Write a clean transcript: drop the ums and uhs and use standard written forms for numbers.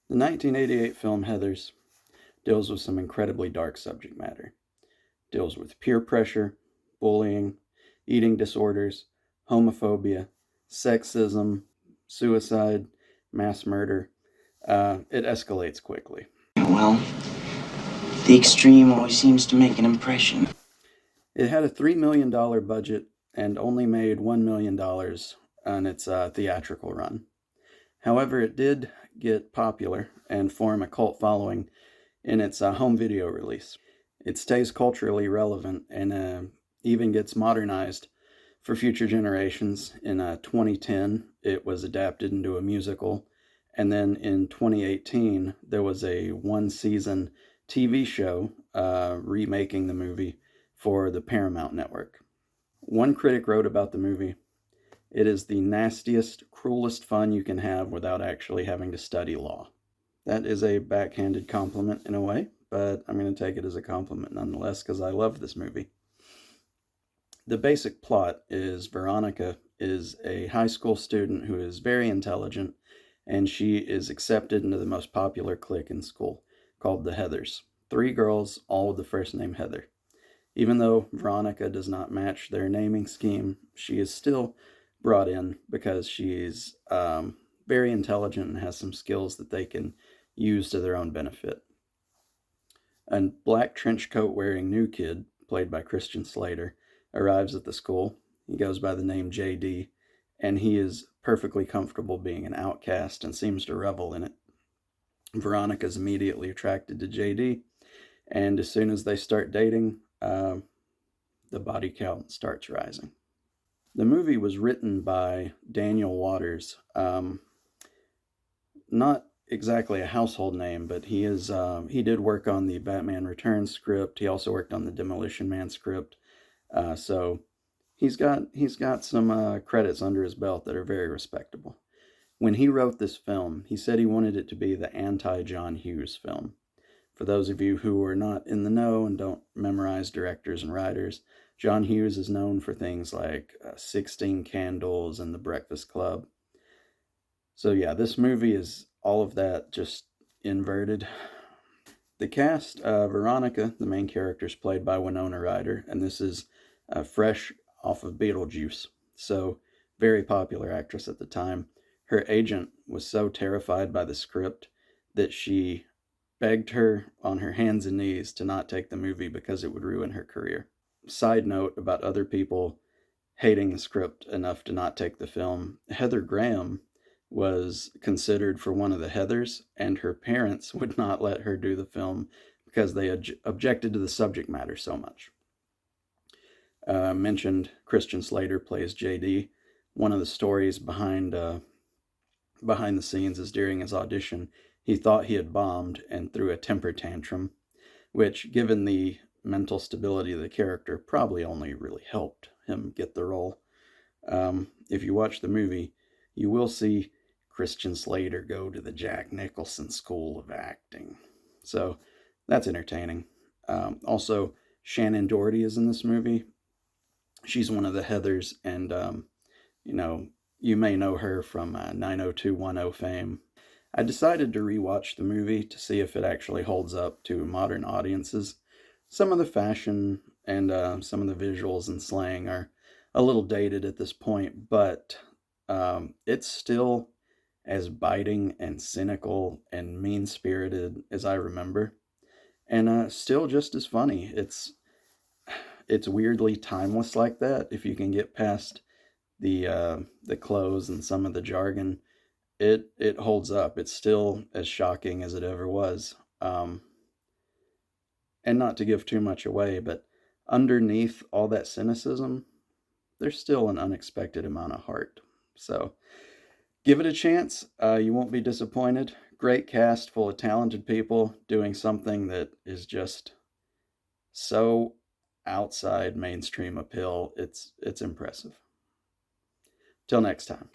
The 1988 film Heathers deals with some incredibly dark subject matter. Deals with peer pressure, bullying, eating disorders, homophobia, sexism, suicide, mass murder. It escalates quickly. Well, the extreme always seems to make an impression. It had a $3 million budget and only made $1 million on its theatrical run. However, it did get popular and form a cult following in its home video release. It stays culturally relevant and even gets modernized for future generations. In 2010, it was adapted into a musical, and then in 2018, there was a one-season TV show remaking the movie for the Paramount Network. One critic wrote about the movie, "It is the nastiest, cruelest fun you can have without actually having to study law." That is a backhanded compliment in a way, but I'm going to take it as a compliment nonetheless because I love this movie. The basic plot is Veronica is a high school student who is very intelligent, and she is accepted into the most popular clique in school called the Heathers. 3 girls, all with the first name Heather. Even though Veronica does not match their naming scheme, she is still brought in because she's very intelligent and has some skills that they can use to their own benefit. A black trench coat wearing new kid, played by Christian Slater, arrives at the school. He goes by the name JD, and he is perfectly comfortable being an outcast and seems to revel in it. Veronica is immediately attracted to JD, and as soon as they start dating, the body count starts rising. The movie was written by Daniel Waters, not exactly a household name, but he did work on the Batman Returns script. He also worked on the Demolition Man script, so he's got some credits under his belt that are very respectable. When he wrote this film, he said he wanted it to be the anti-John Hughes film. For those of you who are not in the know and don't memorize directors and writers, John Hughes is known for things like 16 Candles and The Breakfast Club. So yeah, this movie is all of that, just inverted. The cast, Veronica, the main character, is played by Winona Ryder, and this is fresh off of Beetlejuice, so very popular actress at the time. Her agent was so terrified by the script that she begged her on her hands and knees to not take the movie because it would ruin her career. Side note about other people hating the script enough to not take the film, Heather Graham was considered for one of the Heathers, and her parents would not let her do the film because they objected to the subject matter so much. Mentioned Christian Slater plays JD. One of the stories behind the scenes is during his audition, he thought he had bombed and threw a temper tantrum, which, given the mental stability of the character, probably only really helped him get the role. If you watch the movie, you will see Christian Slater go to the Jack Nicholson School of Acting. So that's entertaining. Also, Shannon Doherty is in this movie. She's one of the Heathers, and you may know her from 90210 fame. I decided to rewatch the movie to see if it actually holds up to modern audiences. Some of the fashion and some of the visuals and slang are a little dated at this point, but it's still as biting and cynical and mean-spirited as I remember, and still just as funny. It's weirdly timeless like that. If you can get past the clothes and some of the jargon, it holds up. It's still as shocking as it ever was. And not to give too much away, but underneath all that cynicism, there's still an unexpected amount of heart. So give it a chance. You won't be disappointed. Great cast full of talented people doing something that is just so outside mainstream appeal. It's impressive. Till next time.